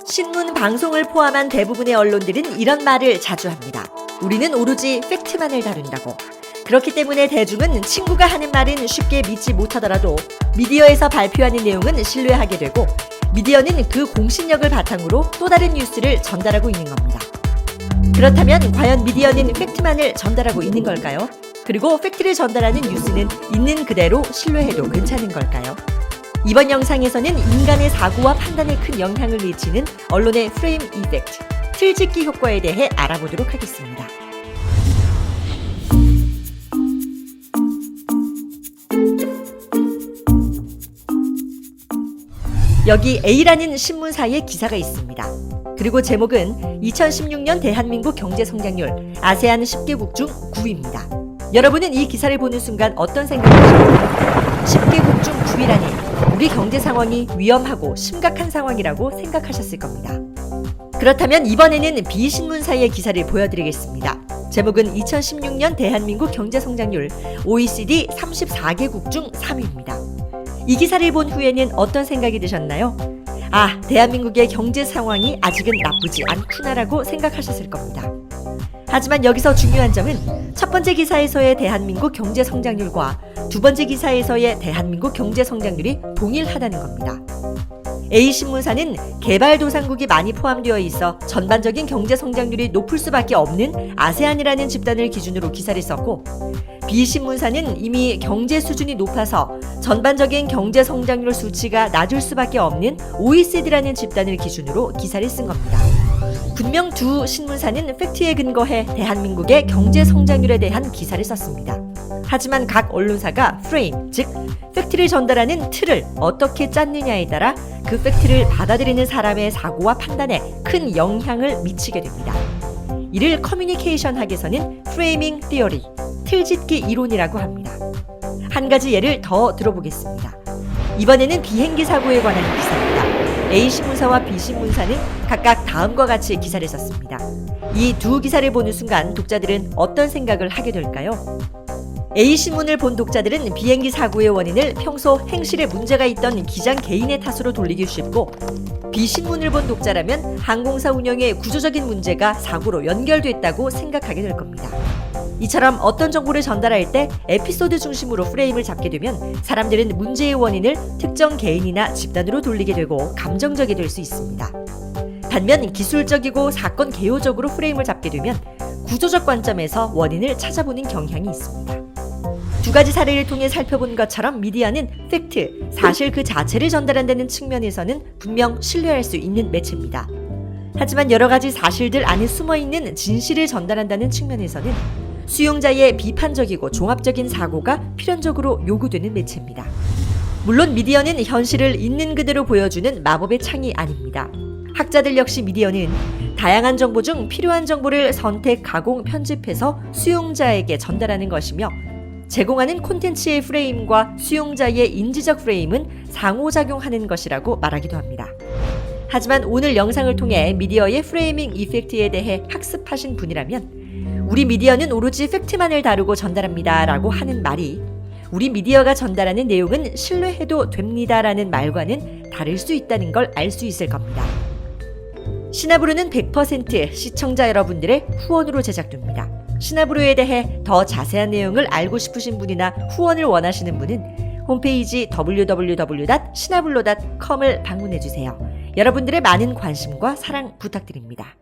신문, 방송을 포함한 대부분의 언론들은 이런 말을 자주 합니다. 우리는 오로지 팩트만을 다룬다고. 그렇기 때문에 대중은 친구가 하는 말은 쉽게 믿지 못하더라도 미디어에서 발표하는 내용은 신뢰하게 되고, 미디어는 그 공신력을 바탕으로 또 다른 뉴스를 전달하고 있는 겁니다. 그렇다면 과연 미디어는 팩트만을 전달하고 있는 걸까요? 그리고 팩트를 전달하는 뉴스는 있는 그대로 신뢰해도 괜찮은 걸까요? 이번 영상에서는 인간의 사고와 판단에 큰 영향을 미치는 언론의 프레임 이펙트, 틀짓기 효과에 대해 알아보도록 하겠습니다. 여기 A라는 신문사의 기사가 있습니다. 그리고 제목은 2016년 대한민국 경제성장률 아세안 10개국 중 9위입니다. 여러분은 이 기사를 보는 순간 어떤 생각이 드셨나요? 10개국 중 9위라니 우리 경제 상황이 위험하고 심각한 상황이라고 생각하셨을 겁니다. 그렇다면 이번에는 B 신문사의 기사를 보여드리겠습니다. 제목은 2016년 대한민국 경제성장률 OECD 34개국 중 3위입니다. 이 기사를 본 후에는 어떤 생각이 드셨나요? 아, 대한민국의 경제 상황이 아직은 나쁘지 않구나라고 생각하셨을 겁니다. 하지만 여기서 중요한 점은 첫 번째 기사에서의 대한민국 경제 성장률과 두 번째 기사에서의 대한민국 경제 성장률이 동일하다는 겁니다. A신문사는 개발도상국이 많이 포함되어 있어 전반적인 경제 성장률이 높을 수밖에 없는 아세안이라는 집단을 기준으로 기사를 썼고, B신문사는 이미 경제 수준이 높아서 전반적인 경제 성장률 수치가 낮을 수밖에 없는 OECD라는 집단을 기준으로 기사를 쓴 겁니다. 분명 두 신문사는 팩트에 근거해 대한민국의 경제 성장률에 대한 기사를 썼습니다. 하지만 각 언론사가 프레임, 즉 팩트를 전달하는 틀을 어떻게 짰느냐에 따라 그 팩트를 받아들이는 사람의 사고와 판단에 큰 영향을 미치게 됩니다. 이를 커뮤니케이션 학에서는 프레이밍 티어리, 틀짓기 이론이라고 합니다. 한 가지 예를 더 들어보겠습니다. 이번에는 비행기 사고에 관한 기사입니다. A신문사와 B신문사는 각각 다음과 같이 기사를 썼습니다. 이 두 기사를 보는 순간 독자들은 어떤 생각을 하게 될까요? A신문을 본 독자들은 비행기 사고의 원인을 평소 행실에 문제가 있던 기장 개인의 탓으로 돌리기 쉽고, B신문을 본 독자라면 항공사 운영의 구조적인 문제가 사고로 연결됐다고 생각하게 될 겁니다. 이처럼 어떤 정보를 전달할 때 에피소드 중심으로 프레임을 잡게 되면 사람들은 문제의 원인을 특정 개인이나 집단으로 돌리게 되고 감정적이 될 수 있습니다. 반면 기술적이고 사건 개요적으로 프레임을 잡게 되면 구조적 관점에서 원인을 찾아보는 경향이 있습니다. 두 가지 사례를 통해 살펴본 것처럼 미디어는 팩트, 사실 그 자체를 전달한다는 측면에서는 분명 신뢰할 수 있는 매체입니다. 하지만 여러 가지 사실들 안에 숨어있는 진실을 전달한다는 측면에서는 수용자의 비판적이고 종합적인 사고가 필연적으로 요구되는 매체입니다. 물론 미디어는 현실을 있는 그대로 보여주는 마법의 창이 아닙니다. 학자들 역시 미디어는 다양한 정보 중 필요한 정보를 선택, 가공, 편집해서 수용자에게 전달하는 것이며, 제공하는 콘텐츠의 프레임과 수용자의 인지적 프레임은 상호작용하는 것이라고 말하기도 합니다. 하지만 오늘 영상을 통해 미디어의 프레이밍 이펙트에 대해 학습하신 분이라면 우리 미디어는 오로지 팩트만을 다루고 전달합니다 라고 하는 말이 우리 미디어가 전달하는 내용은 신뢰해도 됩니다 라는 말과는 다를 수 있다는 걸 알 수 있을 겁니다. 시나브루는 100% 시청자 여러분들의 후원으로 제작됩니다. 시나브루에 대해 더 자세한 내용을 알고 싶으신 분이나 후원을 원하시는 분은 홈페이지 www.시나블로.com을 방문해주세요. 여러분들의 많은 관심과 사랑 부탁드립니다.